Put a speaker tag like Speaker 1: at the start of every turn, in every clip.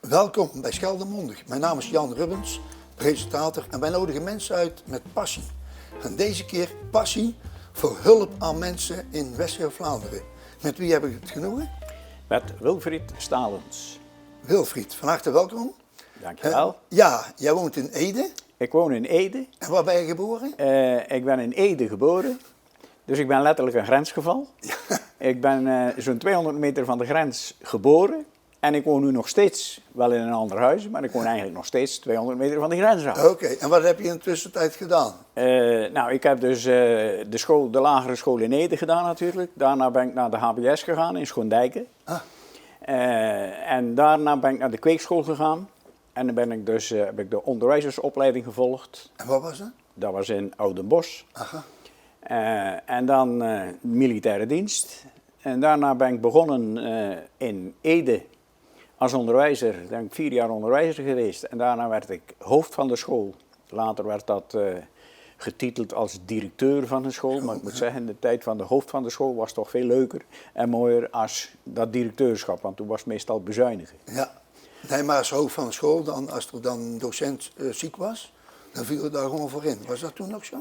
Speaker 1: Welkom bij Scheldemondig. Mijn naam is Jan Rubbens, presentator en wij nodigen mensen uit met passie. En deze keer passie voor hulp aan mensen in West-Vlaanderen. Met wie heb ik het genoegen?
Speaker 2: Met Wilfried Stalens.
Speaker 1: Wilfried, van harte welkom.
Speaker 2: Dankjewel.
Speaker 1: Ja, jij woont in Ede.
Speaker 2: Ik woon in Ede.
Speaker 1: En waar ben je geboren?
Speaker 2: Ik ben in Ede geboren, dus ik ben letterlijk een grensgeval. Ik ben zo'n 200 meter van de grens geboren. En ik woon nu nog steeds, wel in een ander huis, maar ik woon eigenlijk nog steeds 200 meter van de grens af.
Speaker 1: Oké, en wat heb je in de tussentijd gedaan?
Speaker 2: Nou, ik heb dus de lagere school in Ede gedaan natuurlijk. Daarna ben ik naar de HBS gegaan in Schoondijken. En daarna ben ik naar de kweekschool gegaan. En dan heb ik de onderwijzersopleiding gevolgd.
Speaker 1: En wat was dat?
Speaker 2: Dat was in Oudenbosch.
Speaker 1: Aha.
Speaker 2: En dan militaire dienst. En daarna ben ik begonnen in Ede als onderwijzer. Dan ben ik 4 jaar onderwijzer geweest. En daarna werd ik hoofd van de school. Later werd dat getiteld als directeur van de school. Maar ik moet zeggen, de tijd van de hoofd van de school was toch veel leuker en mooier als dat directeurschap. Want toen was het meestal bezuinigen.
Speaker 1: Ja, nee, maar als hoofd van de school, dan, als er dan een docent ziek was, dan viel het daar gewoon voor in. Was dat toen ook zo?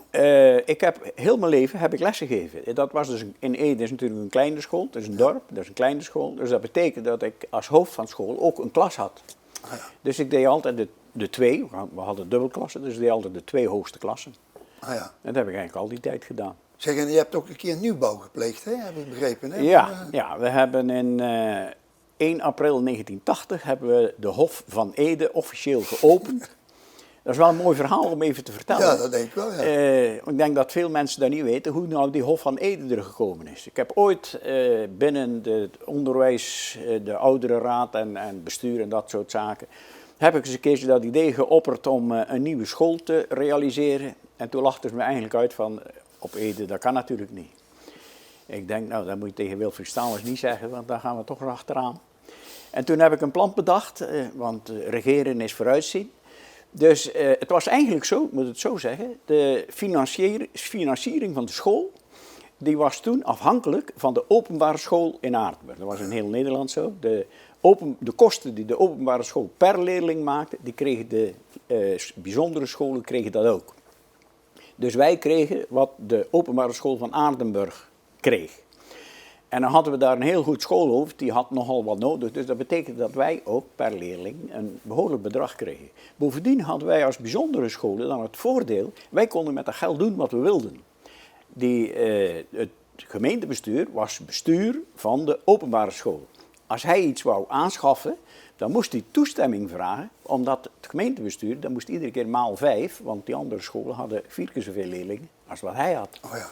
Speaker 2: Ik heb heel mijn leven heb ik lessen gegeven. Dat was dus in Ede is natuurlijk een kleine school, het is een dorp, dat is een kleine school. Dus dat betekent dat ik als hoofd van school ook een klas had.
Speaker 1: Ah, ja.
Speaker 2: Dus ik deed altijd de twee, we hadden dubbelklassen, dus ik deed altijd de 2 hoogste klassen.
Speaker 1: Ah, ja.
Speaker 2: En dat heb ik eigenlijk al die tijd gedaan.
Speaker 1: Zeg, en je hebt ook een keer nieuwbouw gepleegd, hè? Heb ik begrepen, hè?
Speaker 2: Ja, we hebben in 1 april 1980 hebben we de Hof van Ede officieel geopend. Dat is wel een mooi verhaal om even te vertellen.
Speaker 1: Ja, dat denk ik wel, ja.
Speaker 2: Ik denk dat veel mensen dat niet weten, hoe nou die Hof van Ede er gekomen is. Ik heb ooit binnen het onderwijs, de ouderenraad en bestuur en dat soort zaken, heb ik eens een keertje dat idee geopperd om een nieuwe school te realiseren. En toen lachten ze me eigenlijk uit van, op Ede, dat kan natuurlijk niet. Ik denk, nou, dat moet je tegen Wilfried Stalens niet zeggen, want daar gaan we toch achteraan. En toen heb ik een plan bedacht, want regeren is vooruitzien. Dus het was eigenlijk zo, ik moet het zo zeggen, de financiering van de school, die was toen afhankelijk van de openbare school in Aardenburg. Dat was in heel Nederland zo. De kosten die de openbare school per leerling maakte, die kregen de bijzondere scholen kregen dat ook. Dus wij kregen wat de openbare school van Aardenburg kreeg. En dan hadden we daar een heel goed schoolhoofd, die had nogal wat nodig. Dus dat betekende dat wij ook per leerling een behoorlijk bedrag kregen. Bovendien hadden wij als bijzondere scholen dan het voordeel, wij konden met dat geld doen wat we wilden. Het gemeentebestuur was bestuur van de openbare school. Als hij iets wou aanschaffen, dan moest hij toestemming vragen, omdat het gemeentebestuur, dan moest iedere keer maal 5, want die andere scholen hadden 4 keer zoveel leerlingen als wat hij had.
Speaker 1: Oh, ja.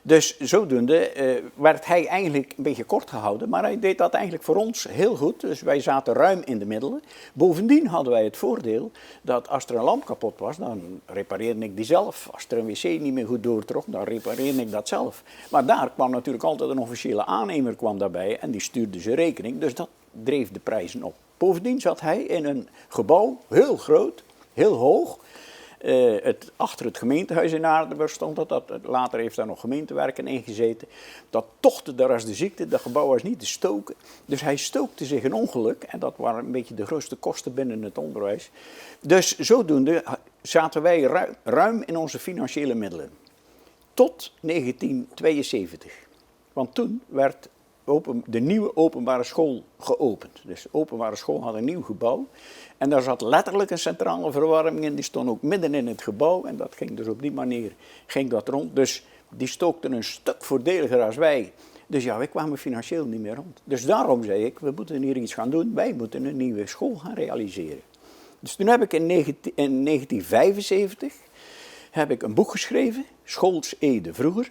Speaker 2: Dus zodoende werd hij eigenlijk een beetje kort gehouden, maar hij deed dat eigenlijk voor ons heel goed. Dus wij zaten ruim in de middelen. Bovendien hadden wij het voordeel dat als er een lamp kapot was, dan repareerde ik die zelf. Als er een wc niet meer goed doortrok, dan repareerde ik dat zelf. Maar daar kwam natuurlijk altijd een officiële aannemer daarbij en die stuurde zijn rekening. Dus dat dreef de prijzen op. Bovendien zat hij in een gebouw, heel groot, heel hoog. Achter het gemeentehuis in Aardenburg stond dat. Later heeft daar nog gemeentewerken in gezeten. Dat tochtte daar als de ziekte, dat gebouw was niet te stoken. Dus hij stookte zich een ongeluk en dat waren een beetje de grootste kosten binnen het onderwijs. Dus zodoende zaten wij ruim in onze financiële middelen. Tot 1972. Want toen werd de nieuwe openbare school geopend. Dus de openbare school had een nieuw gebouw. En daar zat letterlijk een centrale verwarming in. Die stond ook midden in het gebouw. En dat ging dus op die manier rond. Dus die stookten een stuk voordeliger als wij. Dus ja, wij kwamen financieel niet meer rond. Dus daarom zei ik, we moeten hier iets gaan doen. Wij moeten een nieuwe school gaan realiseren. Dus toen heb ik in 1975 heb ik een boek geschreven. Schools Ede vroeger.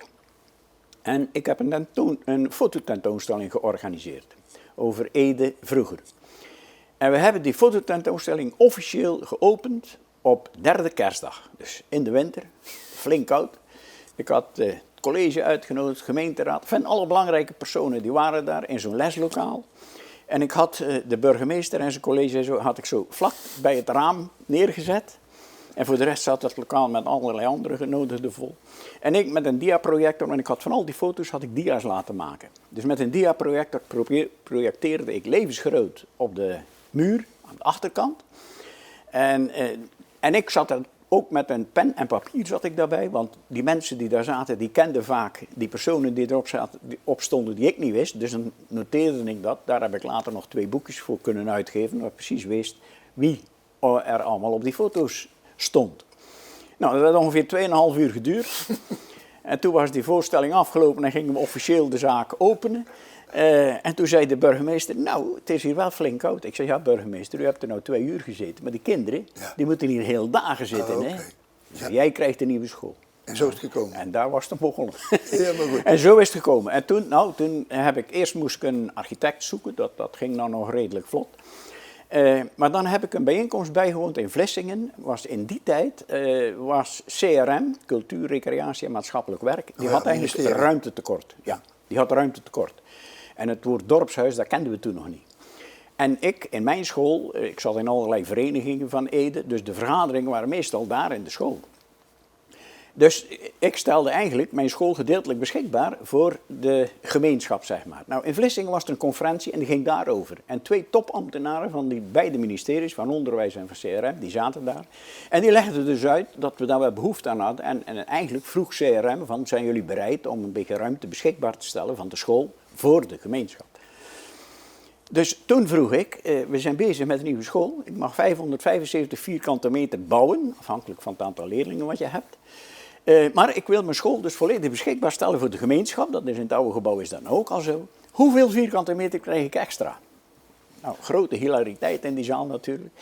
Speaker 2: En ik heb een fototentoonstelling georganiseerd over Ede vroeger. En we hebben die fototentoonstelling officieel geopend op 3e kerstdag. Dus in de winter, flink koud. Ik had het college uitgenodigd, gemeenteraad. Van alle belangrijke personen die waren daar in zo'n leslokaal. En ik had de burgemeester en zijn college had ik zo vlak bij het raam neergezet. En voor de rest zat het lokaal met allerlei andere genodigden vol. En ik met een diaprojector, en ik had van al die foto's had ik dia's laten maken. Dus met een diaprojector projecteerde ik levensgroot op de muur aan de achterkant. En ik zat er ook met een pen en papier zat ik daarbij, want die mensen die daar zaten, die kenden vaak die personen die erop zaten, die opstonden die ik niet wist. Dus dan noteerde ik dat. Daar heb ik later nog 2 boekjes voor kunnen uitgeven, waar ik precies wist wie er allemaal op die foto's stond. Nou, dat had ongeveer 2,5 uur geduurd. En toen was die voorstelling afgelopen en gingen we officieel de zaak openen. En toen zei de burgemeester, nou, het is hier wel flink koud. Ik zei, ja burgemeester, u hebt er nou 2 uur gezeten. Maar die kinderen, die moeten hier heel dagen zitten.
Speaker 1: Okay.
Speaker 2: Hè? Dus jij krijgt een nieuwe school.
Speaker 1: En zo is het gekomen.
Speaker 2: En daar was het begonnen.
Speaker 1: Ja, maar goed.
Speaker 2: En zo is het gekomen. En toen heb ik eerst moest ik een architect zoeken. Dat ging dan nog redelijk vlot. Maar dan heb ik een bijeenkomst bijgewoond in Vlissingen. Was in die tijd was CRM, Cultuur, Recreatie en Maatschappelijk Werk. Die had eigenlijk ruimtetekort. Ja, die had ruimtetekort. En het woord dorpshuis, dat kenden we toen nog niet. En ik in mijn school, ik zat in allerlei verenigingen van Ede, dus de vergaderingen waren meestal daar in de school. Dus ik stelde eigenlijk mijn school gedeeltelijk beschikbaar voor de gemeenschap, zeg maar. Nou, in Vlissingen was er een conferentie en die ging daarover. En 2 topambtenaren van die beide ministeries, van Onderwijs en van CRM, die zaten daar. En die legden dus uit dat we daar wel behoefte aan hadden. En eigenlijk vroeg CRM van, zijn jullie bereid om een beetje ruimte beschikbaar te stellen van de school voor de gemeenschap? Dus toen vroeg ik, we zijn bezig met een nieuwe school. Ik mag 575 vierkante meter bouwen, afhankelijk van het aantal leerlingen wat je hebt. Maar ik wil mijn school dus volledig beschikbaar stellen voor de gemeenschap. Dat is in het oude gebouw is dat ook al zo. Hoeveel vierkante meter krijg ik extra? Nou, grote hilariteit in die zaal natuurlijk.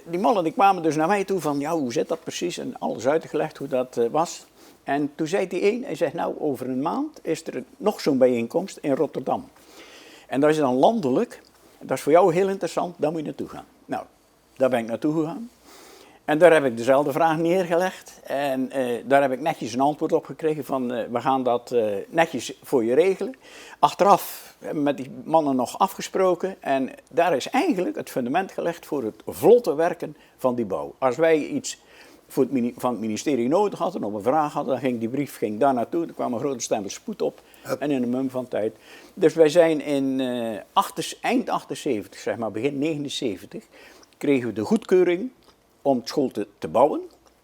Speaker 2: Die mannen die kwamen dus naar mij toe van, ja, hoe zit dat precies? En alles uitgelegd hoe dat was. En toen zei die een, hij zegt, nou, over een maand is er nog zo'n bijeenkomst in Rotterdam. En dat is dan landelijk. Dat is voor jou heel interessant, daar moet je naartoe gaan. Nou, daar ben ik naartoe gegaan. En daar heb ik dezelfde vraag neergelegd. En daar heb ik netjes een antwoord op gekregen van, we gaan dat netjes voor je regelen. Achteraf hebben we met die mannen nog afgesproken. En daar is eigenlijk het fundament gelegd voor het vlotte werken van die bouw. Als wij iets van het ministerie nodig hadden, of een vraag hadden, dan ging die brief daar naartoe. Er kwam een grote stempel spoed op. En in een mum van tijd. Dus wij zijn in eind 78, zeg maar begin 79, kregen we de goedkeuring om het school te bouwen.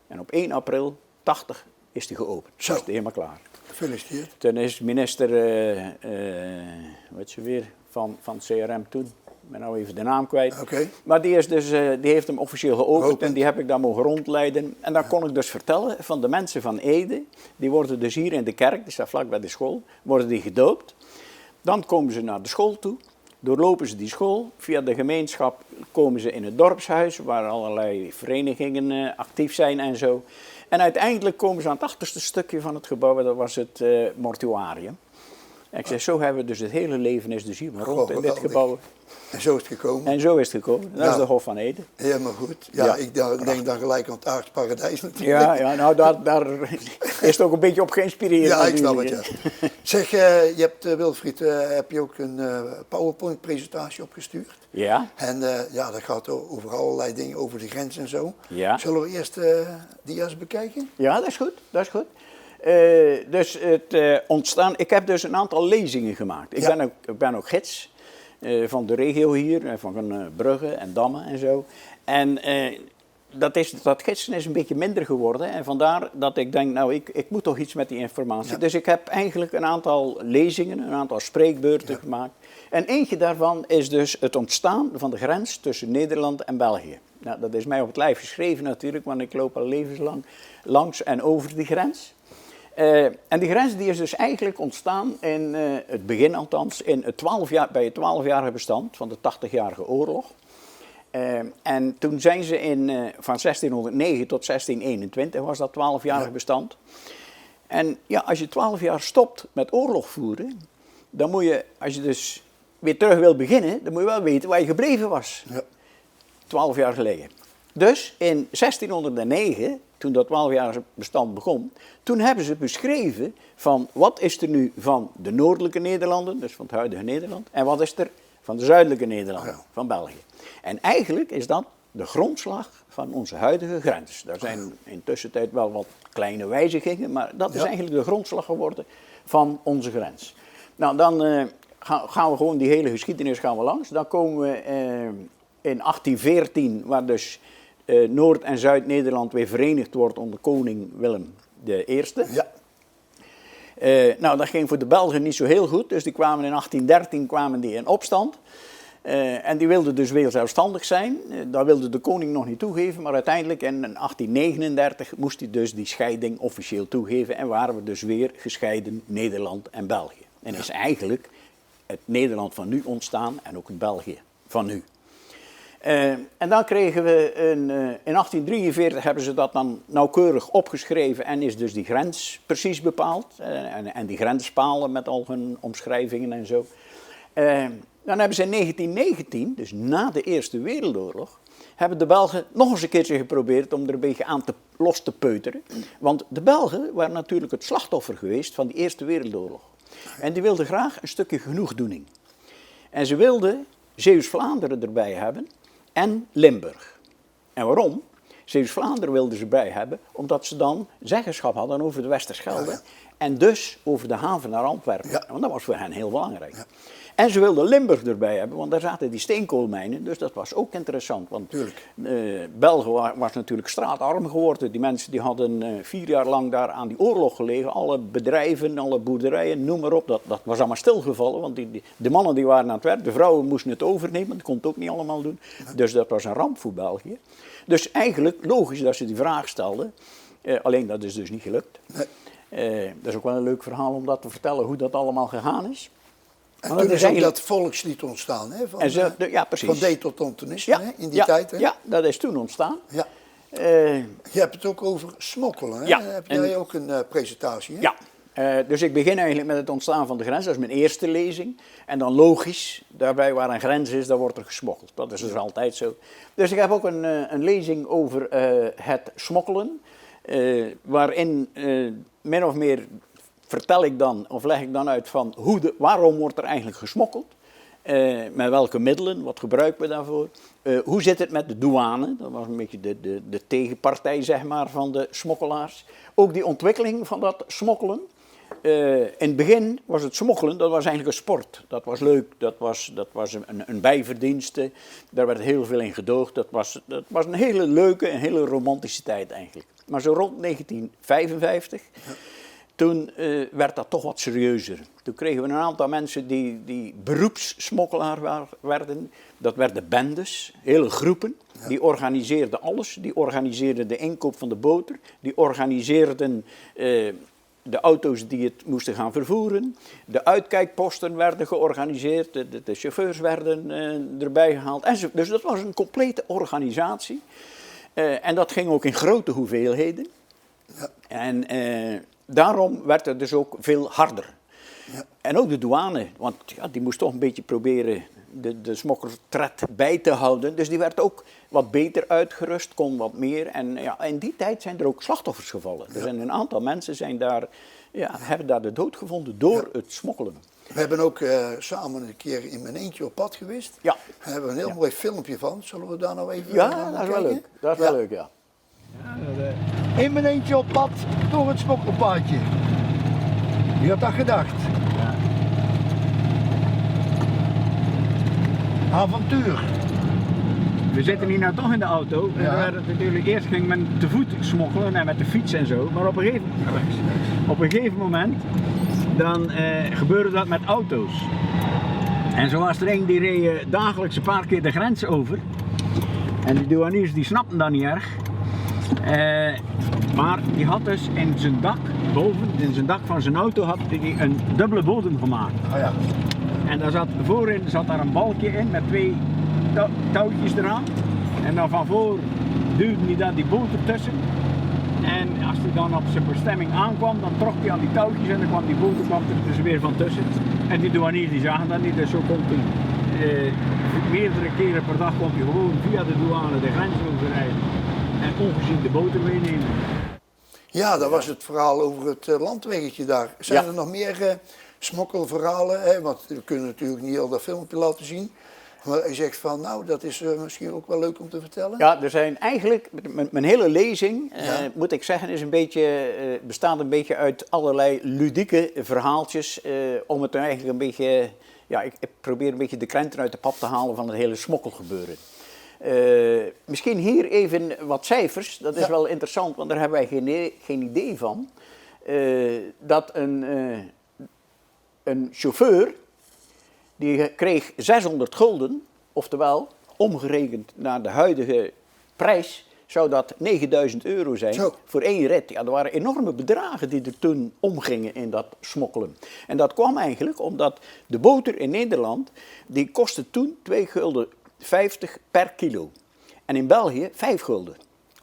Speaker 2: En op 1 april 80 is die geopend. Zo. Is het helemaal klaar.
Speaker 1: Gefeliciteerd.
Speaker 2: Toen is minister, weet je weer, van CRM toen, ik ben nou even de naam kwijt.
Speaker 1: Okay.
Speaker 2: Maar die heeft hem officieel geopend en die heb ik dan mogen rondleiden. En dan kon ik dus vertellen van de mensen van Ede, die worden dus hier in de kerk, die staat vlak bij de school, worden die gedoopt. Dan komen ze naar de school toe, doorlopen ze die school, via de gemeenschap komen ze in het dorpshuis, waar allerlei verenigingen actief zijn en zo. En uiteindelijk komen ze aan het achterste stukje van het gebouw, dat was het mortuarium. En ik zeg, zo hebben we dus het hele leven is dus hier maar rond in dit gebouw.
Speaker 1: En zo is het gekomen.
Speaker 2: En zo is het gekomen. Dat is de Hof van Ede.
Speaker 1: Helemaal goed. Ja, ik denk dan gelijk aan het aardse paradijs natuurlijk.
Speaker 2: Ja, nou daar is het ook een beetje op geïnspireerd.
Speaker 1: Ja, ik snap het, ja. Zeg, je hebt, Wilfried, heb je ook een PowerPoint-presentatie opgestuurd?
Speaker 2: Ja.
Speaker 1: En ja, dat gaat over allerlei dingen, over de grens en zo.
Speaker 2: Ja.
Speaker 1: Zullen we eerst dia's bekijken?
Speaker 2: Ja, dat is goed. Dat is goed. Dus het ontstaan... Ik heb dus een aantal lezingen gemaakt. Ik ben ook gids van de regio hier, van Brugge en Damme en zo. En dat gidsen is een beetje minder geworden. En vandaar dat ik denk, nou, ik moet toch iets met die informatie. Ja. Dus ik heb eigenlijk een aantal lezingen, een aantal spreekbeurten gemaakt. En eentje daarvan is dus het ontstaan van de grens tussen Nederland en België. Nou, dat is mij op het lijf geschreven natuurlijk, want ik loop al levenslang langs en over die grens. En die grens die is dus eigenlijk ontstaan in het begin althans, bij het 12-jarige bestand van de 80-jarige oorlog. En toen zijn ze van 1609 tot 1621 was dat 12-jarig bestand. En ja, als je 12 jaar stopt met oorlog voeren, dan moet je, als je dus weer terug wil beginnen, dan moet je wel weten waar je gebleven was. Ja. 12 jaar geleden. Dus in 1609, toen dat 12-jarige bestand begon, toen hebben ze beschreven van wat is er nu van de noordelijke Nederlanden, dus van het huidige Nederland, en wat is er van de zuidelijke Nederlanden, van België. En eigenlijk is dat de grondslag van onze huidige grens. Daar zijn in tussentijd wel wat kleine wijzigingen, maar dat is eigenlijk de grondslag geworden van onze grens. Nou, dan gaan we gewoon die hele geschiedenis gaan we langs. Dan komen we in 1814, waar dus Noord- en Zuid-Nederland weer verenigd wordt onder koning Willem I.
Speaker 1: Ja.
Speaker 2: Nou, dat ging voor de Belgen niet zo heel goed, dus die kwamen in 1813 in opstand. En die wilden dus weer zelfstandig zijn. Dat wilde de koning nog niet toegeven, maar uiteindelijk in 1839 moest hij dus die scheiding officieel toegeven en waren we dus weer gescheiden Nederland en België. En is eigenlijk het Nederland van nu ontstaan en ook het België van nu. En dan kregen we in 1843 hebben ze dat dan nauwkeurig opgeschreven en is dus die grens precies bepaald. En die grenspalen met al hun omschrijvingen en zo. Dan hebben ze in 1919, dus na de Eerste Wereldoorlog, hebben de Belgen nog eens een keertje geprobeerd om er een beetje los te peuteren. Want de Belgen waren natuurlijk het slachtoffer geweest van die Eerste Wereldoorlog. En die wilden graag een stukje genoegdoening. En ze wilden Zeeuws-Vlaanderen erbij hebben en Limburg. En waarom? Zeeuws-Vlaanderen wilden ze erbij hebben, omdat ze dan zeggenschap hadden over de Westerschelde. Ja. En dus over de haven naar Antwerpen. Ja. Want dat was voor hen heel belangrijk. Ja. En ze wilden Limburg erbij hebben, want daar zaten die steenkoolmijnen. Dus dat was ook interessant. Want België was natuurlijk straatarm geworden. Die mensen die hadden 4 jaar lang daar aan die oorlog gelegen. Alle bedrijven, alle boerderijen, noem maar op. Dat was allemaal stilgevallen. Want de mannen die waren aan het werk, de vrouwen moesten het overnemen. Dat kon het ook niet allemaal doen. Dus dat was een ramp voor België. Dus eigenlijk logisch dat ze die vraag stelden. Alleen dat is dus niet gelukt. Dat is ook wel een leuk verhaal om dat te vertellen, hoe dat allemaal gegaan is.
Speaker 1: En toen is ook dat volkslied ontstaan, hè? Van D tot Antonisme, hè? In die tijd. Hè?
Speaker 2: Ja, dat is toen ontstaan.
Speaker 1: Ja. Je hebt het ook over smokkelen, hè?
Speaker 2: Ja.
Speaker 1: Daar heb jij ook een presentatie, hè?
Speaker 2: Ja. Dus ik begin eigenlijk met het ontstaan van de grens, dat is mijn eerste lezing. En dan logisch, daarbij waar een grens is, daar wordt er gesmokkeld. Dat is dus altijd zo. Dus ik heb ook een lezing over het smokkelen, waarin min of meer vertel ik dan, of leg ik dan uit van waarom wordt er eigenlijk gesmokkeld? Met welke middelen? Wat gebruiken we daarvoor? Hoe zit het met de douane? Dat was een beetje de tegenpartij, zeg maar, van de smokkelaars. Ook die ontwikkeling van dat smokkelen. In het begin was het smokkelen, dat was eigenlijk een sport. Dat was leuk, dat was een bijverdienste. Daar werd heel veel in gedoogd. Dat was een hele leuke, een hele romantische tijd eigenlijk. Maar zo rond 1955... Toen werd dat toch wat serieuzer. Toen kregen we een aantal mensen die beroepssmokkelaar werden. Dat werden bendes, hele groepen. Ja. Die organiseerden alles. Die organiseerden de inkoop van de boter. Die organiseerden de auto's die het moesten gaan vervoeren. De uitkijkposten werden georganiseerd. De chauffeurs werden erbij gehaald. Dus dat was een complete organisatie. En dat ging ook in grote hoeveelheden. Ja. En daarom werd het dus ook veel harder. Ja. En ook de douane, want die moest toch een beetje proberen de smokkeltred bij te houden. Dus die werd ook wat beter uitgerust, kon wat meer. En in die tijd zijn er ook slachtoffers gevallen. Ja. Er zijn een aantal mensen hebben daar de dood gevonden door het smokkelen.
Speaker 1: We hebben ook samen een keer in mijn eentje op pad geweest.
Speaker 2: Ja.
Speaker 1: Daar hebben we een heel mooi filmpje van. Zullen we daar nou even
Speaker 2: naar dat is wel leuk. Dat is wel leuk, ja.
Speaker 1: In mijn eentje op pad door het smokkelpaadje. Wie had dat gedacht? Ja. Avontuur.
Speaker 3: We zitten hier nou toch in de auto. Ja. Eerst ging men te voet smokkelen en met de fiets en zo. Maar op een gegeven moment dan gebeurde dat met auto's. En zo was er een die reed dagelijks een paar keer de grens over. En die douaniers die snapten dat niet erg. Maar die had dus in zijn dak, in zijn dak van zijn auto, had hij een dubbele bodem gemaakt.
Speaker 1: Oh ja.
Speaker 3: En voorin zat daar een balkje in met 2 touwtjes eraan. En dan van voor duwde hij daar die boter tussen. En als hij dan op zijn bestemming aankwam, dan trok hij aan die touwtjes en dan kwam die boter er dus weer van tussen. En die douaniers die zagen dat niet, dus zo komt hij meerdere keren per dag komt hij gewoon via de douane de grens overrijden. En ongezien de boter meenemen.
Speaker 1: Ja, dat was het verhaal over het landweggetje daar. Zijn er nog meer smokkelverhalen? Hè? Want we kunnen natuurlijk niet al dat filmpje laten zien. Maar je zegt van, nou, dat is misschien ook wel leuk om te vertellen.
Speaker 2: Ja, er zijn eigenlijk, mijn hele lezing, moet ik zeggen, is bestaat een beetje uit allerlei ludieke verhaaltjes. Om het eigenlijk een beetje ja, ik probeer een beetje de krenten uit de pap te halen van het hele smokkelgebeuren. Misschien hier even wat cijfers, dat is wel interessant, want daar hebben wij geen idee van. Dat een chauffeur, die kreeg 600 gulden, oftewel omgerekend naar de huidige prijs, zou dat 9000 euro zijn voor 1 rit. Ja, er waren enorme bedragen die er toen omgingen in dat smokkelen. En dat kwam eigenlijk omdat de boter in Nederland, die kostte toen 2,50 gulden per kilo. En in België 5 gulden.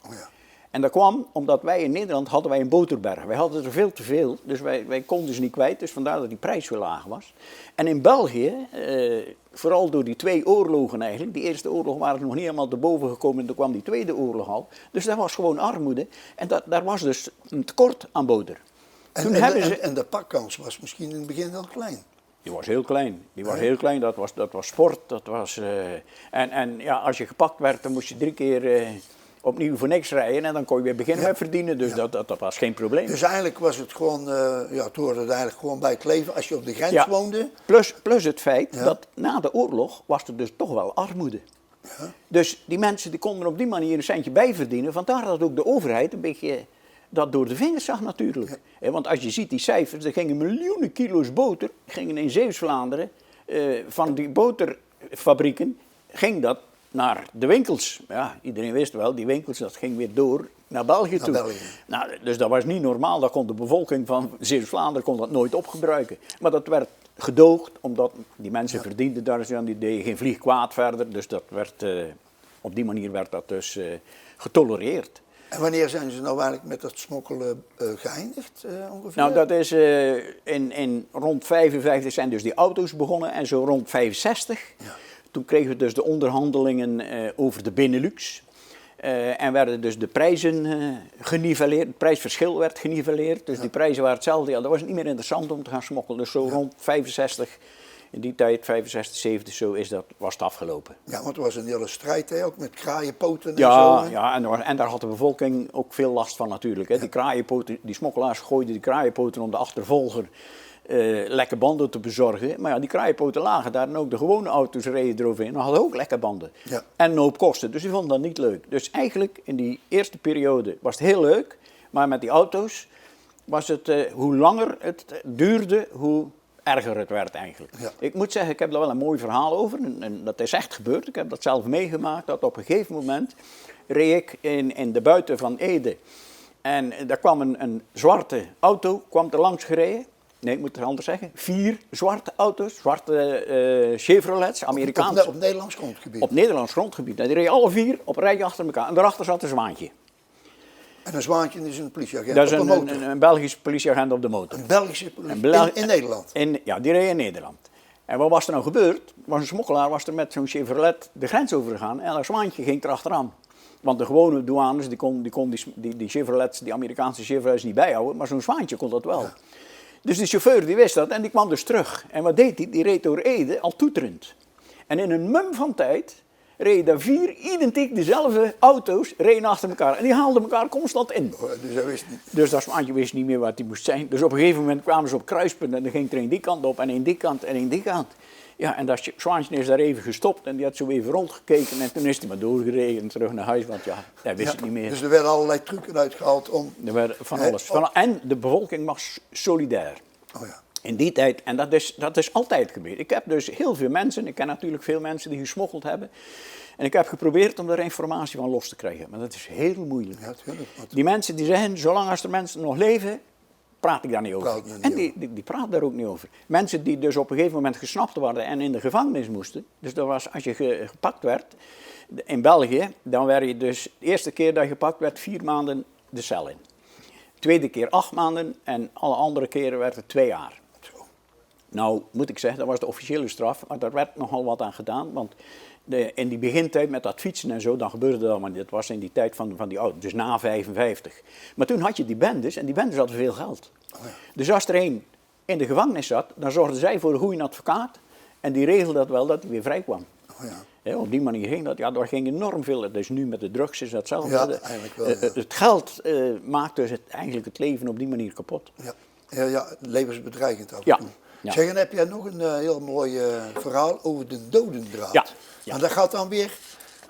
Speaker 1: Oh ja.
Speaker 2: En dat kwam omdat wij in Nederland hadden wij een boterberg. Wij hadden er veel te veel, dus wij konden ze niet kwijt. Dus vandaar dat die prijs zo laag was. En in België, vooral door die 2 oorlogen eigenlijk. Die eerste oorlog waren ze nog niet helemaal te boven gekomen en toen kwam die tweede oorlog al. Dus dat was gewoon armoede. En daar was dus een tekort aan boter.
Speaker 1: En de pakkans was misschien in het begin wel klein.
Speaker 2: Die was heel klein. Heel klein. Dat was sport. Dat was, en ja, als je gepakt werd, dan moest je 3 keer opnieuw voor niks rijden en dan kon je weer beginnen met verdienen. Dus dat was geen probleem.
Speaker 1: Dus eigenlijk was het gewoon, het hoorde eigenlijk gewoon bij het leven als je op de grens woonde.
Speaker 2: Plus het feit dat na de oorlog was er dus toch wel armoede. Ja. Dus die mensen die konden op die manier een centje bijverdienen. Vandaar dat ook de overheid een beetje dat door de vingers zag natuurlijk. Ja. Want als je ziet die cijfers, er gingen miljoenen kilo's boter, gingen in Zeeuws-Vlaanderen, van die boterfabrieken, ging dat naar de winkels. Ja, iedereen wist wel, die winkels, dat ging weer door naar België toe. Nou, dus dat was niet normaal, dat kon de bevolking van Zeeuws-Vlaanderen kon dat nooit opgebruiken. Maar dat werd gedoogd, omdat die mensen verdienden daar, die deden geen vlieg kwaad verder. Dus dat werd, op die manier werd dat dus getolereerd.
Speaker 1: En wanneer zijn ze nou eigenlijk met dat smokkelen geëindigd ongeveer?
Speaker 2: Nou, dat is in rond 55 zijn dus die auto's begonnen en zo rond 65. Ja. Toen kregen we dus de onderhandelingen over de Benelux. En werden dus de prijzen geniveleerd, het prijsverschil werd geniveleerd. Dus die prijzen waren hetzelfde. Ja, dat was niet meer interessant om te gaan smokkelen. Dus zo rond 65, in die tijd, 65, 70, zo was het afgelopen.
Speaker 1: Ja, want er was een hele strijd hè, ook met kraaienpoten en
Speaker 2: zo.
Speaker 1: Hè?
Speaker 2: Ja, en daar had de bevolking ook veel last van natuurlijk. Hè. Die kraaienpoten, die smokkelaars gooiden die kraaienpoten om de achtervolger lekke banden te bezorgen. Maar ja, die kraaienpoten lagen daar en ook de gewone auto's reden eroverheen. En hadden ook lekke banden. Ja. En een hoop kosten. Dus die vonden dat niet leuk. Dus eigenlijk in die eerste periode was het heel leuk. Maar met die auto's was het, hoe langer het duurde, hoe erger het werd eigenlijk. Ja. Ik moet zeggen, ik heb daar wel een mooi verhaal over. En dat is echt gebeurd. Ik heb dat zelf meegemaakt. Dat op een gegeven moment reed ik in de buiten van Ede. En daar kwam een zwarte auto er langs gereden. Nee, ik moet het anders zeggen. 4 zwarte auto's, zwarte Chevrolets, Amerikaanse.
Speaker 1: Op Nederlands grondgebied?
Speaker 2: Op Nederlands grondgebied. En die reden alle 4 op een rijtje achter elkaar. En daarachter zat een zwaantje.
Speaker 1: En een zwaantje is een politieagent
Speaker 2: dat is
Speaker 1: op de motor?
Speaker 2: Een Belgische politieagent op de motor.
Speaker 1: Een Belgische politieagent in Nederland?
Speaker 2: Ja, die reed in Nederland. En wat was er nou gebeurd? Een smokkelaar was er met zo'n Chevrolet de grens overgegaan en dat zwaantje ging erachteraan. Want de gewone douanes die kon die Chevrolets, die Amerikaanse Chevrolets niet bijhouden, maar zo'n zwaantje kon dat wel. Ja. Dus die chauffeur die wist dat en die kwam dus terug. En wat deed hij? Die reed door Ede al toeterend. En in een mum van tijd reden daar 4 identiek dezelfde auto's reden achter elkaar. En die haalden elkaar constant in.
Speaker 1: Oh, dus hij wist niet.
Speaker 2: Dus dat zwaantje wist niet meer waar hij moest zijn. Dus op een gegeven moment kwamen ze op kruispunten en dan ging er een die kant op en een die kant en een die kant. Ja, en dat zwaantje is daar even gestopt en die had zo even rondgekeken en toen is hij maar doorgereden en terug naar huis, want ja, hij wist het niet meer.
Speaker 1: Dus er werden allerlei trucken uitgehaald om...
Speaker 2: Er werd van alles. En de bevolking was solidair.
Speaker 1: Oh ja.
Speaker 2: In die tijd, en dat is altijd gebeurd. Ik heb dus heel veel mensen, ik ken natuurlijk veel mensen die gesmokkeld hebben. En ik heb geprobeerd om daar informatie van los te krijgen, maar dat is heel moeilijk. Ja, tuurlijk. Die mensen die zeggen, zolang als er mensen nog leven, praat ik daar niet over. En die praten daar ook niet over. Mensen die dus op een gegeven moment gesnapt werden en in de gevangenis moesten. Dus dat was als je gepakt werd in België, dan werd je dus de eerste keer dat je gepakt werd 4 maanden de cel in. De tweede keer 8 maanden en alle andere keren werd het 2 jaar. Nou, moet ik zeggen, dat was de officiële straf, maar daar werd nogal wat aan gedaan, want in die begintijd met dat fietsen en zo, dan gebeurde dat allemaal niet. Dat was in die tijd van die auto's, dus na 55. Maar toen had je die bendes en die bendes hadden veel geld. Oh ja. Dus als er een in de gevangenis zat, dan zorgden zij voor een goede advocaat en die regelde dat wel dat hij weer vrij kwam. Oh ja. Ja, op die manier ging dat. Ja, daar ging enorm veel. Dus nu met de drugs is datzelfde.
Speaker 1: Ja, eigenlijk wel. Ja.
Speaker 2: Het geld maakt dus eigenlijk het leven op die manier kapot.
Speaker 1: Ja, levensbedreigend ook.
Speaker 2: Ja. Ja.
Speaker 1: Zeg, en heb jij nog een heel mooi verhaal over de dodendraad.
Speaker 2: Ja, ja.
Speaker 1: Maar dat gaat dan weer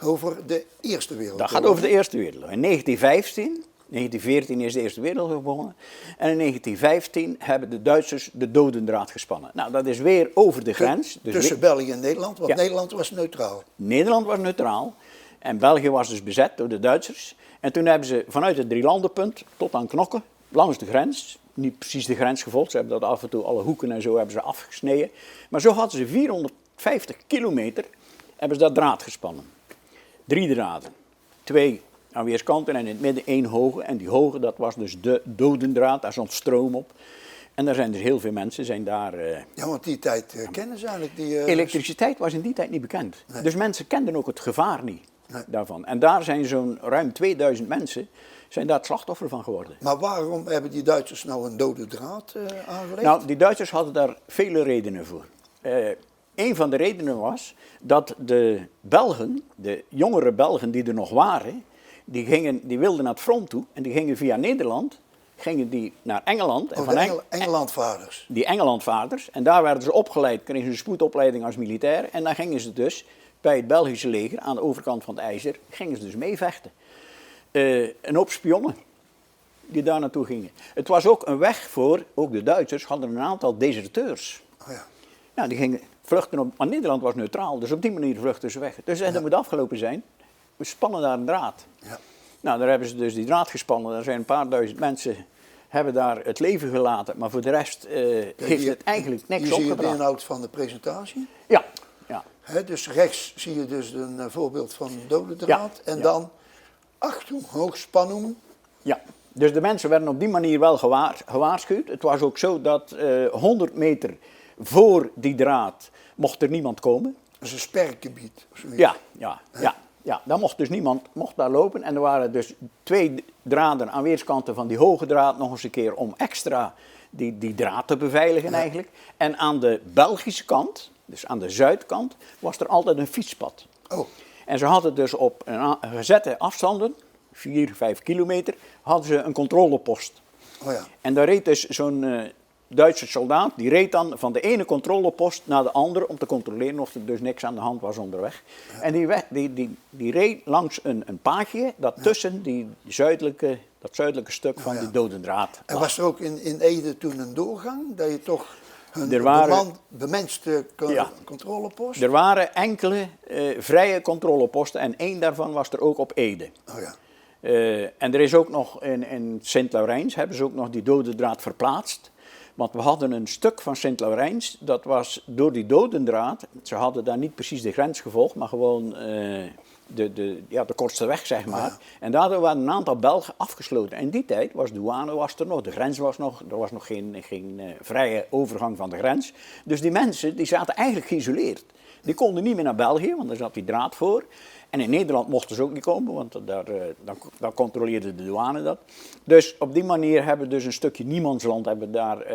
Speaker 1: over de Eerste
Speaker 2: Dat
Speaker 1: Wereldoorlog.
Speaker 2: gaat over de Eerste Wereldoorlog. In 1914 is de Eerste Wereldoorlog begonnen. En in 1915 hebben de Duitsers de dodendraad gespannen. Nou, dat is weer over de grens. Dus
Speaker 1: Tussen België en Nederland, want
Speaker 2: Ja.
Speaker 1: Nederland was neutraal.
Speaker 2: Nederland was neutraal en België was dus bezet door de Duitsers. En toen hebben ze vanuit het drielandenpunt tot aan Knokke, langs de grens, niet precies de grens gevolgd, ze hebben dat af en toe, alle hoeken en zo hebben ze afgesneden. Maar zo hadden ze 450 kilometer, hebben ze dat draad gespannen. 3 draden, 2 aan weerskanten en in het midden 1 hoge. En die hoge, dat was dus de dodendraad, daar stond stroom op. En daar zijn dus heel veel mensen, zijn daar...
Speaker 1: Ja, want die tijd kennen ze eigenlijk die...
Speaker 2: Elektriciteit was in die tijd niet bekend.
Speaker 1: Nee.
Speaker 2: Dus mensen kenden ook het gevaar niet
Speaker 1: Nee.
Speaker 2: daarvan. En daar zijn zo'n ruim 2000 mensen zijn daar het slachtoffer van geworden.
Speaker 1: Maar waarom hebben die Duitsers nou een dode draad aangelegd?
Speaker 2: Nou, die Duitsers hadden daar vele redenen voor. Een van de redenen was dat de Belgen, de jongere Belgen die er nog waren, die wilden naar het front toe en die gingen via Nederland gingen die naar Engeland. En
Speaker 1: Of de Engelandvaarders.
Speaker 2: Die Engelandvaarders. En daar werden ze opgeleid, kregen ze een spoedopleiding als militair. En dan gingen ze dus bij het Belgische leger aan de overkant van het IJzer, gingen ze dus meevechten. Een hoop spionnen die daar naartoe gingen. Het was ook een weg voor, ook de Duitsers hadden een aantal deserteurs.
Speaker 1: Oh ja.
Speaker 2: Nou, die gingen vluchten op, maar Nederland was neutraal, dus op die manier vluchten ze weg. Dus dat moet afgelopen zijn. We spannen daar een draad.
Speaker 1: Ja.
Speaker 2: Nou, daar hebben ze dus die draad gespannen. Er zijn een paar duizend mensen hebben daar het leven gelaten, maar voor de rest heeft het eigenlijk niks
Speaker 1: Hier zie je de
Speaker 2: opgebracht.
Speaker 1: inhoud van de presentatie.
Speaker 2: Ja, ja.
Speaker 1: Dus rechts zie je dus een voorbeeld van een dode draad.
Speaker 2: Ja,
Speaker 1: En
Speaker 2: ja.
Speaker 1: dan Achtung, hoogspanning.
Speaker 2: Ja, dus de mensen werden op die manier wel gewaarschuwd. Het was ook zo dat 100 meter voor die draad mocht er niemand komen.
Speaker 1: Dat is een sperkgebied. of zoiets.
Speaker 2: Ja, daar mocht dus niemand daar lopen. En er waren dus 2 draden aan weerskanten van die hoge draad nog eens een keer om extra die draad te beveiligen eigenlijk. En aan de Belgische kant, dus aan de zuidkant, was er altijd een fietspad.
Speaker 1: Oh,
Speaker 2: En ze hadden dus op gezette afstanden, 4, 5 kilometer, hadden ze een controlepost.
Speaker 1: oh ja.
Speaker 2: En daar reed dus zo'n Duitse soldaat, die reed dan van de ene controlepost naar de andere om te controleren of er dus niks aan de hand was onderweg. Ja. En die reed langs een paadje dat tussen dat zuidelijke stuk van die dodendraad
Speaker 1: En
Speaker 2: lag.
Speaker 1: was er ook in Ede toen een doorgang? Dat je toch een
Speaker 2: Er waren-
Speaker 1: bemenste
Speaker 2: Ja.
Speaker 1: controlepost?
Speaker 2: Er waren enkele vrije controleposten en 1 daarvan was er ook op Ede.
Speaker 1: Oh ja.
Speaker 2: En er is ook nog in Sint-Laurijns hebben ze ook nog die dodendraad verplaatst. Want we hadden een stuk van Sint-Laurijns, dat was door die dodendraad, ze hadden daar niet precies de grens gevolgd, maar gewoon de kortste weg, zeg maar.
Speaker 1: Ja.
Speaker 2: En daardoor waren een aantal Belgen afgesloten. En in die tijd was douane er nog, de grens was nog, er was nog geen vrije overgang van de grens. Dus die mensen die zaten eigenlijk geïsoleerd. Die konden niet meer naar België, want daar zat die draad voor. En in Nederland mochten ze ook niet komen, want daar controleerde de douane dat. Dus op die manier hebben we dus een stukje niemandsland hebben daar,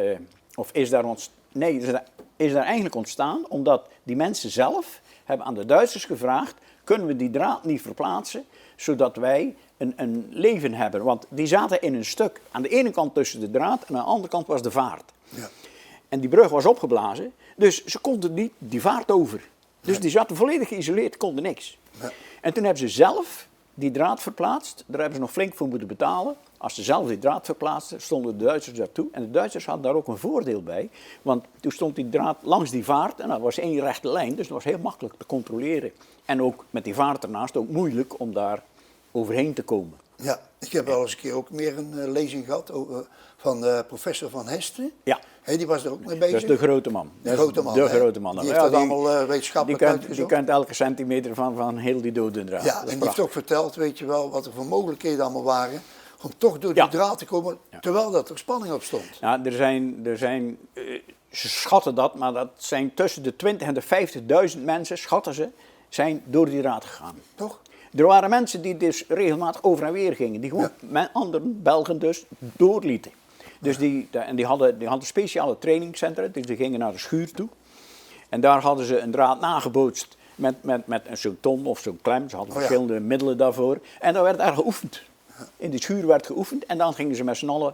Speaker 2: is daar eigenlijk ontstaan, omdat die mensen zelf hebben aan de Duitsers gevraagd, kunnen we die draad niet verplaatsen, zodat wij een leven hebben. Want die zaten in een stuk, aan de ene kant tussen de draad en aan de andere kant was de vaart.
Speaker 1: Ja.
Speaker 2: En die brug was opgeblazen, dus ze konden niet die vaart over. Dus die zaten volledig geïsoleerd, konden niks.
Speaker 1: Ja.
Speaker 2: En toen hebben ze zelf die draad verplaatst. Daar hebben ze nog flink voor moeten betalen. Als ze zelf die draad verplaatsten, stonden de Duitsers daartoe. En de Duitsers hadden daar ook een voordeel bij. Want toen stond die draad langs die vaart en dat was 1 rechte lijn. Dus dat was heel makkelijk te controleren. En ook met die vaart ernaast ook moeilijk om daar overheen te komen.
Speaker 1: Ja, ik heb wel eens een keer ook meer een lezing gehad van professor Van Hesten.
Speaker 2: Ja.
Speaker 1: Die was er ook mee bezig.
Speaker 2: Dat is de grote man.
Speaker 1: De grote man,
Speaker 2: De
Speaker 1: hè?
Speaker 2: grote man.
Speaker 1: Die heeft dat allemaal wetenschappelijk
Speaker 2: die
Speaker 1: uitgezocht.
Speaker 2: kent elke centimeter van heel die dodendraad.
Speaker 1: Ja,
Speaker 2: Dat is
Speaker 1: en die heeft
Speaker 2: prachtig.
Speaker 1: ook verteld, weet je wel, wat er voor mogelijkheden allemaal waren om toch door die
Speaker 2: Ja.
Speaker 1: draad te komen, terwijl dat er spanning op stond.
Speaker 2: Ja, ze schatten dat, maar dat zijn tussen de 20 en de 50.000 mensen, schatten ze, zijn door die draad gegaan.
Speaker 1: Toch?
Speaker 2: Er waren mensen die dus regelmatig over en weer gingen, die gewoon met anderen, Belgen dus, doorlieten. Dus die hadden speciale trainingscentra, dus die gingen naar de schuur toe. En daar hadden ze een draad nagebootst met zo'n ton of zo'n klem. Ze hadden
Speaker 1: Oh ja.
Speaker 2: verschillende middelen daarvoor. En daar werd er geoefend. In die schuur werd geoefend en dan gingen ze met z'n allen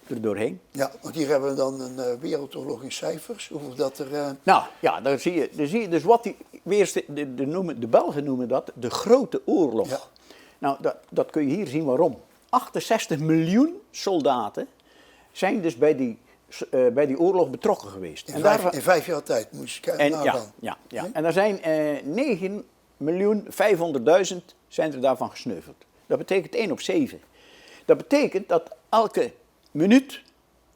Speaker 2: er doorheen.
Speaker 1: Ja, want hier hebben we dan een wereldoorlog in cijfers. Hoeveel dat er...
Speaker 2: Nou ja, daar zie je dus wat de Belgen noemen dat de grote oorlog.
Speaker 1: Ja.
Speaker 2: Nou, dat kun je hier zien waarom. 68 miljoen soldaten zijn dus bij die oorlog betrokken geweest.
Speaker 1: In 5 jaar tijd, moet je kijken nagaan.
Speaker 2: Ja. En er zijn 9.500.000 zijn er daarvan gesneuveld. Dat betekent 1 op 7. Dat betekent dat elke minuut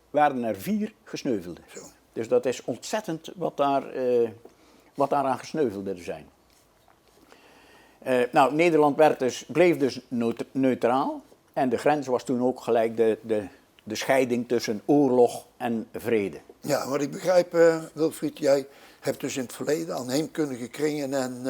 Speaker 2: waren er 4 gesneuvelden.
Speaker 1: Zo.
Speaker 2: Dus dat is ontzettend wat daaraan gesneuvelden zijn. Nou, Nederland bleef dus neutraal. En de grens was toen ook gelijk de scheiding tussen oorlog en vrede.
Speaker 1: Ja, wat ik begrijp, Wilfried, jij hebt dus in het verleden aan heemkundige kringen en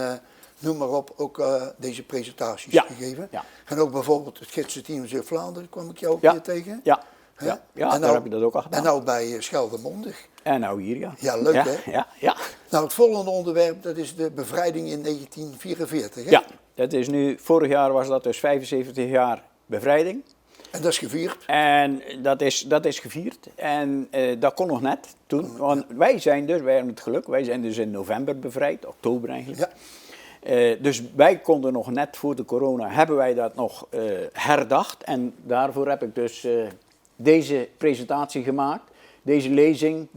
Speaker 1: noem maar op ook deze presentaties gegeven.
Speaker 2: Ja.
Speaker 1: En ook bijvoorbeeld het gidsenteam Zeeuw-Vlaanderen kwam ik jou ook weer tegen.
Speaker 2: Ja,
Speaker 1: Hè?
Speaker 2: ja,
Speaker 1: En
Speaker 2: daar
Speaker 1: nou,
Speaker 2: heb je dat ook al gedaan.
Speaker 1: En nou bij Scheldemondig.
Speaker 2: En nou hier, ja.
Speaker 1: Ja, leuk hè?
Speaker 2: Ja.
Speaker 1: Nou, het volgende onderwerp, dat is de bevrijding in 1944. Hè?
Speaker 2: Ja, dat is nu, vorig jaar was dat dus 75 jaar bevrijding.
Speaker 1: En dat is gevierd.
Speaker 2: En dat is gevierd. En dat kon nog net toen. Want wij hebben het geluk, wij zijn dus in november bevrijd, oktober eigenlijk.
Speaker 1: Ja.
Speaker 2: Dus wij konden nog net voor de corona, hebben wij dat nog herdacht. En daarvoor heb ik dus deze presentatie gemaakt. Deze lezing,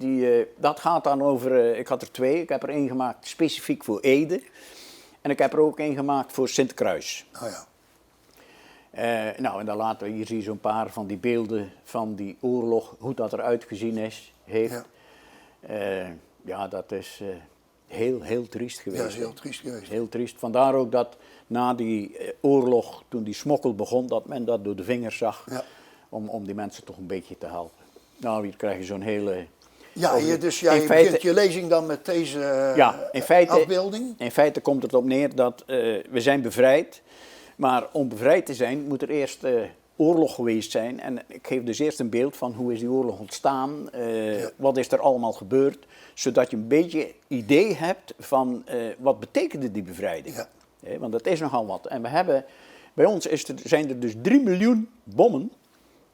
Speaker 2: dat gaat dan over, ik had er 2. Ik heb er 1 gemaakt specifiek voor Ede. En ik heb er ook 1 gemaakt voor Sint-Kruis.
Speaker 1: Oh ja.
Speaker 2: Nou, en dan laten we hier zien zo'n paar van die beelden van die oorlog, hoe dat eruit gezien heeft. Ja, dat is heel triest geweest.
Speaker 1: Ja, dat is heel triest geweest.
Speaker 2: Heel triest. Vandaar ook dat na die oorlog, toen die smokkel begon, dat men dat door de vingers zag. Ja. Om die mensen toch een beetje te helpen. Nou, hier krijg je zo'n hele...
Speaker 1: Ja, dus jij begint je lezing dan met deze afbeelding?
Speaker 2: In feite komt het op neer dat we zijn bevrijd. Maar om bevrijd te zijn moet er eerst oorlog geweest zijn. En ik geef dus eerst een beeld van hoe is die oorlog ontstaan. Wat is er allemaal gebeurd. Zodat je een beetje idee hebt van wat betekende die bevrijding. Ja. Want dat is nogal wat. En bij ons zijn er dus 3 miljoen bommen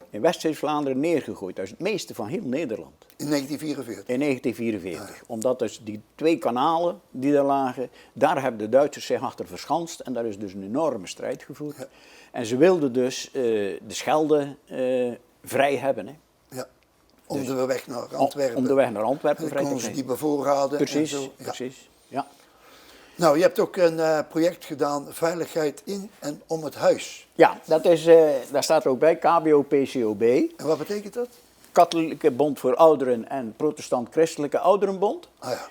Speaker 2: in West-Vlaanderen neergegooid. Dat is het meeste van heel Nederland.
Speaker 1: In 1944?
Speaker 2: In 1944. Ja. Omdat dus die 2 kanalen die daar lagen, daar hebben de Duitsers zich achter verschanst. En daar is dus een enorme strijd gevoerd. Ja. En ze wilden dus de Schelde vrij hebben. Hè.
Speaker 1: Ja, om de weg naar Antwerpen.
Speaker 2: Om de weg naar Antwerpen vrij te
Speaker 1: krijgen.
Speaker 2: krijgen.
Speaker 1: Die bevoorraden
Speaker 2: Precies,
Speaker 1: en zo. Ja.
Speaker 2: Precies, ja.
Speaker 1: Nou, je hebt ook een project gedaan, veiligheid in en om het huis.
Speaker 2: Ja, daar staat er ook bij, KBO-PCOB.
Speaker 1: En wat betekent dat?
Speaker 2: Katholieke Bond voor Ouderen en Protestant-Christelijke Ouderenbond.
Speaker 1: Ah, ja.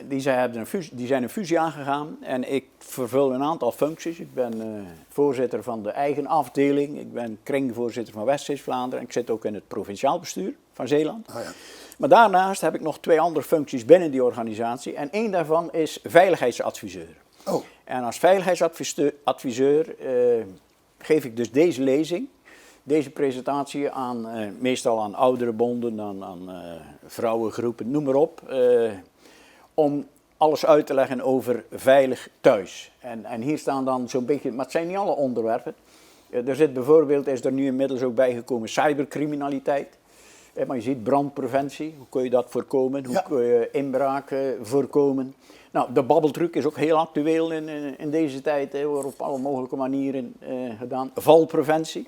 Speaker 2: Die zijn een fusie aangegaan en ik vervul een aantal functies. Ik ben voorzitter van de eigen afdeling, ik ben kringvoorzitter van West-Vlaanderen en ik zit ook in het provinciaal bestuur van Zeeland.
Speaker 1: Ah, ja.
Speaker 2: Maar daarnaast heb ik nog 2 andere functies binnen die organisatie en 1 daarvan is veiligheidsadviseur.
Speaker 1: Oh.
Speaker 2: En als veiligheidsadviseur geef ik dus deze lezing, deze presentatie meestal aan ouderenbonden, aan vrouwengroepen, noem maar op. Om alles uit te leggen over veilig thuis. En hier staan dan zo'n beetje, maar het zijn niet alle onderwerpen. Er zit bijvoorbeeld, is er nu inmiddels ook bijgekomen, cybercriminaliteit. Maar je ziet brandpreventie, hoe kun je dat voorkomen, hoe kun je inbraken voorkomen. Nou, de babbeltruc is ook heel actueel in deze tijd, wordt op alle mogelijke manieren gedaan. Valpreventie,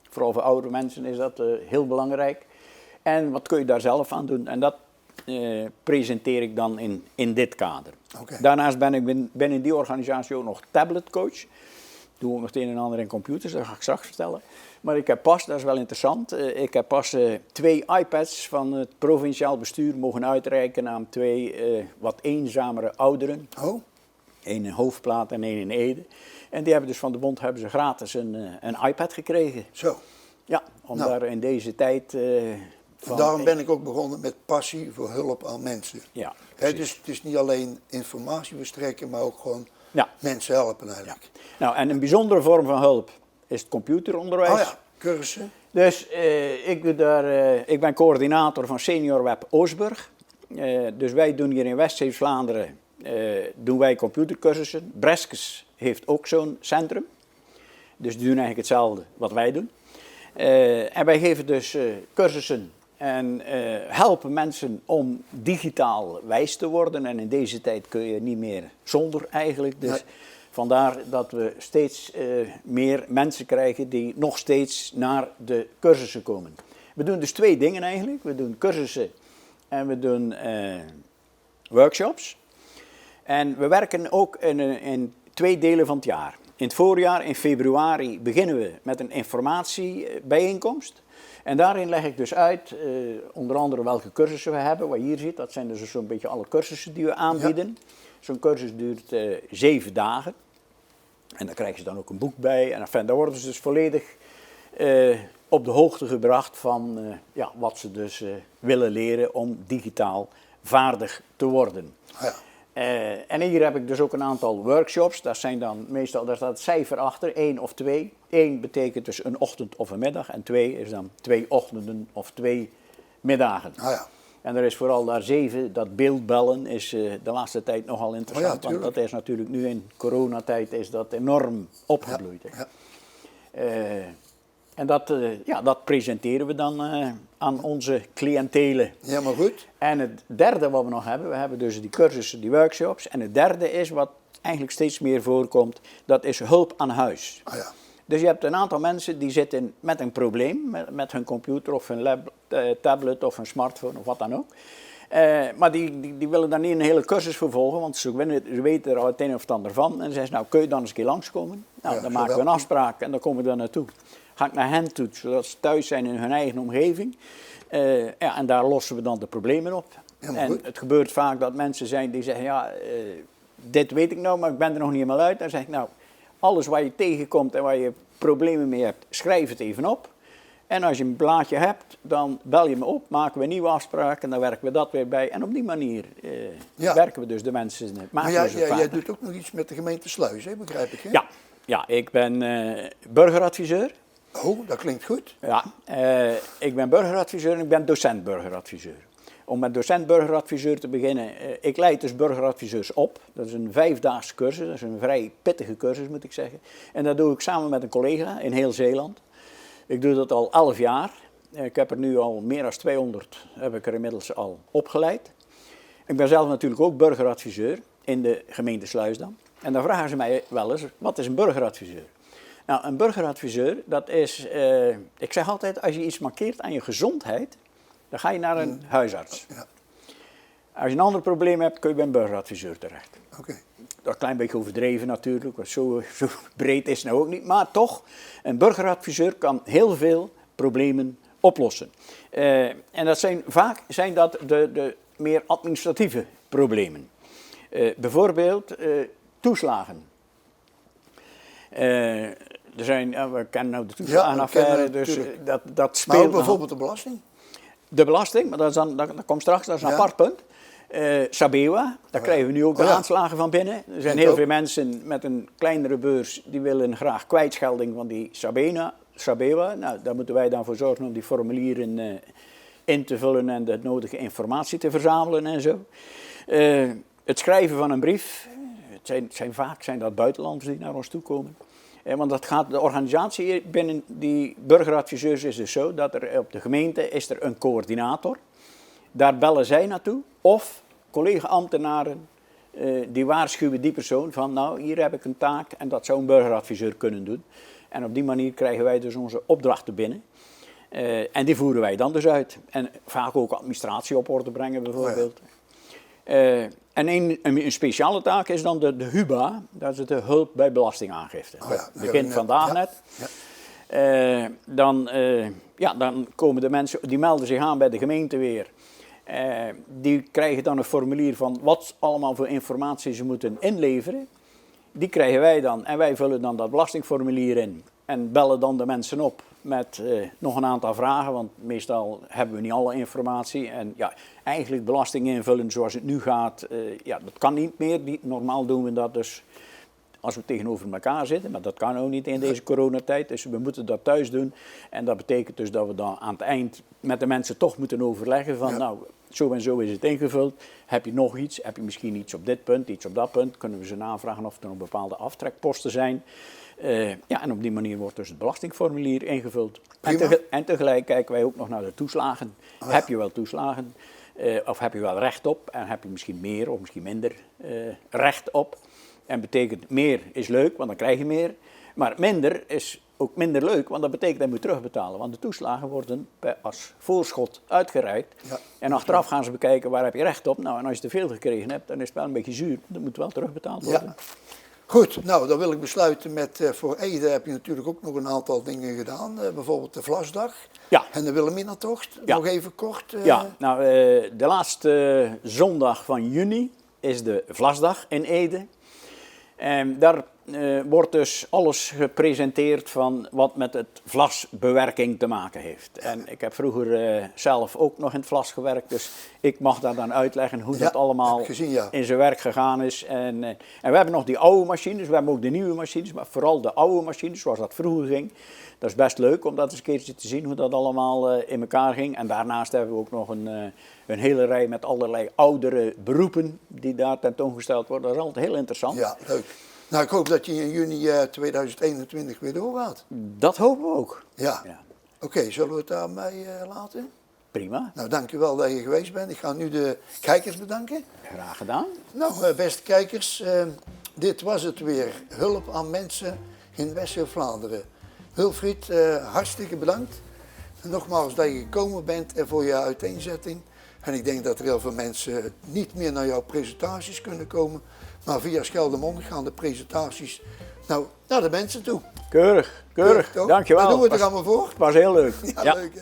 Speaker 2: vooral voor oudere mensen is dat heel belangrijk. En wat kun je daar zelf aan doen? En dat presenteer ik dan in dit kader.
Speaker 1: Okay.
Speaker 2: Daarnaast ben ik binnen die organisatie ook nog tabletcoach. Doe ook nog het een en ander in computers, dat ga ik straks vertellen. Maar ik heb pas, dat is wel interessant, ik heb pas 2 iPads van het provinciaal bestuur mogen uitreiken aan 2 wat eenzamere ouderen.
Speaker 1: Oh.
Speaker 2: 1 in Hoofdplaat en 1 in Ede. En die hebben dus van de bond gratis een iPad gekregen.
Speaker 1: Zo.
Speaker 2: Ja, om daar in deze tijd...
Speaker 1: Daarom ben ik ook begonnen met passie voor hulp aan mensen.
Speaker 2: Ja,
Speaker 1: dus het is niet alleen informatie verstrekken, maar ook gewoon mensen helpen eigenlijk.
Speaker 2: Ja. Nou, en een bijzondere vorm van hulp is het computeronderwijs.
Speaker 1: Oh ja, cursussen.
Speaker 2: Dus ik ben coördinator van Senior Web Oosburg. Dus wij doen hier in West-Vlaanderen doen wij computercursussen. Breskes heeft ook zo'n centrum. Dus die doen eigenlijk hetzelfde wat wij doen. En wij geven dus cursussen en helpen mensen om digitaal wijs te worden. En in deze tijd kun je niet meer zonder eigenlijk. Dus vandaar dat we steeds meer mensen krijgen die nog steeds naar de cursussen komen. We doen dus 2 dingen eigenlijk. We doen cursussen en we doen workshops. En we werken ook in 2 delen van het jaar. In het voorjaar, in februari, beginnen we met een informatiebijeenkomst. En daarin leg ik dus uit, onder andere welke cursussen we hebben. Wat je hier ziet, dat zijn dus zo'n beetje alle cursussen die we aanbieden. Ja. Zo'n cursus duurt 7 dagen. En daar krijgen ze dan ook een boek bij. En enfin, daar worden ze dus volledig op de hoogte gebracht van wat ze dus willen leren om digitaal vaardig te worden. Ja. En hier heb ik dus ook een aantal workshops. Dat zijn dan meestal, daar staat het cijfer achter, 1 of 2. 1 betekent dus een ochtend of een middag. En 2 is dan 2 ochtenden of 2 middagen. Ah, ja. En er is vooral daar 7, dat beeldbellen is de laatste tijd nogal interessant. Want dat is natuurlijk nu in coronatijd is dat enorm opgebloeid. Ja. En dat presenteren we dan aan onze cliëntelen. Ja, maar goed. En het derde wat we nog hebben, we hebben dus die cursussen, die workshops. En het derde is, wat eigenlijk steeds meer voorkomt, dat is hulp aan huis. Ah, ja. Dus je hebt een aantal mensen die zitten met een probleem, met hun computer of hun tablet of een smartphone of wat dan ook. Maar die willen daar niet een hele cursus voor volgen, want ze weten er al het een of het ander van. En dan zeggen ze, nou kun je dan eens een keer langskomen? Nou, dan maken we een afspraak en dan komen we daar naartoe. Ga ik naar hen toe, zodat ze thuis zijn in hun eigen omgeving. En daar lossen we dan de problemen op. En het gebeurt vaak dat mensen zijn die zeggen, dit weet ik nou, maar ik ben er nog niet helemaal uit. Dan zeg ik, nou, alles waar je tegenkomt en waar je problemen mee hebt, schrijf het even op. En als je een blaadje hebt, dan bel je me op, maken we een nieuwe afspraak en dan werken we dat weer bij. En op die manier werken we dus de mensen.
Speaker 1: Maar jij doet ook nog iets met de gemeente Sluis, hè, begrijp ik? Hè?
Speaker 2: Ja, ik ben burgeradviseur.
Speaker 1: Oh, dat klinkt goed.
Speaker 2: Ja, ik ben burgeradviseur en ik ben docent-burgeradviseur. Om met docent-burgeradviseur te beginnen, ik leid dus burgeradviseurs op. Dat is een 5-daagse cursus, dat is een vrij pittige cursus moet ik zeggen. En dat doe ik samen met een collega in heel Zeeland. Ik doe dat al 11 jaar. Ik heb er nu al meer dan 200, heb ik er inmiddels al opgeleid. Ik ben zelf natuurlijk ook burgeradviseur in de gemeente Sluisdam. En dan vragen ze mij wel eens, wat is een burgeradviseur? Nou, een burgeradviseur, dat is, ik zeg altijd, als je iets markeert aan je gezondheid, dan ga je naar een huisarts. Ja. Als je een ander probleem hebt, kun je bij een burgeradviseur terecht. Okay. Dat is een klein beetje overdreven natuurlijk, want zo breed is het nou ook niet. Maar toch, een burgeradviseur kan heel veel problemen oplossen. En dat vaak zijn dat de meer administratieve problemen. Bijvoorbeeld toeslagen. We kennen nou de toeslagenaffaire, dus dat speelt.
Speaker 1: Maar ook bijvoorbeeld de belasting?
Speaker 2: De belasting, maar dat komt straks, dat is een apart punt. Sabewa, daar krijgen we nu ook de aanslagen van binnen. Er zijn heel veel mensen met een kleinere beurs die willen graag kwijtschelding van die Sabewa. Nou, daar moeten wij dan voor zorgen om die formulieren in te vullen en de nodige informatie te verzamelen en zo. Het schrijven van een brief, vaak zijn dat buitenlanders die naar ons toe komen. Want de organisatie binnen die burgeradviseurs is dus zo dat er op de gemeente is er een coördinator. Daar bellen zij naartoe of collega-ambtenaren die waarschuwen die persoon van nou hier heb ik een taak en dat zou een burgeradviseur kunnen doen. En op die manier krijgen wij dus onze opdrachten binnen. En die voeren wij dan dus uit. En vaak ook administratie op orde brengen bijvoorbeeld. En een speciale taak is dan de HUBA, dat is de hulp bij belastingaangifte. Dat begint vandaag net. Dan komen de mensen, die melden zich aan bij de gemeente weer. Die krijgen dan een formulier van wat allemaal voor informatie ze moeten inleveren. Die krijgen wij dan en wij vullen dan dat belastingformulier in. En bellen dan de mensen op met nog een aantal vragen, want meestal hebben we niet alle informatie. En eigenlijk belasting invullen zoals het nu gaat, dat kan niet meer. Normaal doen we dat dus als we tegenover elkaar zitten, maar dat kan ook niet in deze coronatijd, dus we moeten dat thuis doen. En dat betekent dus dat we dan aan het eind met de mensen toch moeten overleggen van, nou, zo en zo is het ingevuld. Heb je nog iets? Heb je misschien iets op dit punt, iets op dat punt? Kunnen we ze navragen of er nog bepaalde aftrekposten zijn? Ja, en op die manier wordt dus het belastingformulier ingevuld. En tegelijk kijken wij ook nog naar de toeslagen. Heb je wel toeslagen? Of heb je wel recht op? En heb je misschien meer of misschien minder recht op? En betekent meer is leuk, want dan krijg je meer. Maar minder is ook minder leuk, want dat betekent dat je moet terugbetalen. Want de toeslagen worden als voorschot uitgereikt. Ja. En achteraf gaan ze bekijken waar heb je recht op. Nou, en als je te veel gekregen hebt, dan is het wel een beetje zuur. Dat moet wel terugbetaald worden. Ja.
Speaker 1: Goed, nou dan wil ik besluiten met, voor Ede heb je natuurlijk ook nog een aantal dingen gedaan. Bijvoorbeeld de Vlasdag en de Wilhelminatocht. Nog even kort.
Speaker 2: Ja, nou de laatste zondag van juni is de Vlasdag in Ede. En daar wordt dus alles gepresenteerd van wat met het vlasbewerking te maken heeft. En ik heb vroeger zelf ook nog in het vlas gewerkt, dus ik mag daar dan uitleggen hoe dat allemaal in zijn werk gegaan is. En we hebben nog die oude machines, we hebben ook de nieuwe machines, maar vooral de oude machines zoals dat vroeger ging. Dat is best leuk om dat eens een keertje te zien hoe dat allemaal in elkaar ging. En daarnaast hebben we ook nog een hele rij met allerlei oudere beroepen die daar tentoongesteld worden. Dat is altijd heel interessant.
Speaker 1: Ja, leuk. Nou, ik hoop dat je in juni 2021 weer doorgaat.
Speaker 2: Dat hopen we ook.
Speaker 1: Ja. Oké, zullen we het daarmee laten?
Speaker 2: Prima.
Speaker 1: Nou, dankjewel dat je geweest bent. Ik ga nu de kijkers bedanken.
Speaker 2: Graag gedaan.
Speaker 1: Nou, beste kijkers, dit was het weer. Hulp aan mensen in West-Vlaanderen. Wilfried, hartstikke bedankt. En nogmaals dat je gekomen bent en voor je uiteenzetting. En ik denk dat er heel veel mensen niet meer naar jouw presentaties kunnen komen. Maar via Schelde-Mondig gaan de presentaties nou, naar de mensen toe.
Speaker 2: Keurig. Dankjewel.
Speaker 1: Daar doen we het er allemaal voor.
Speaker 2: Het was heel leuk.
Speaker 1: Ja, leuk hè?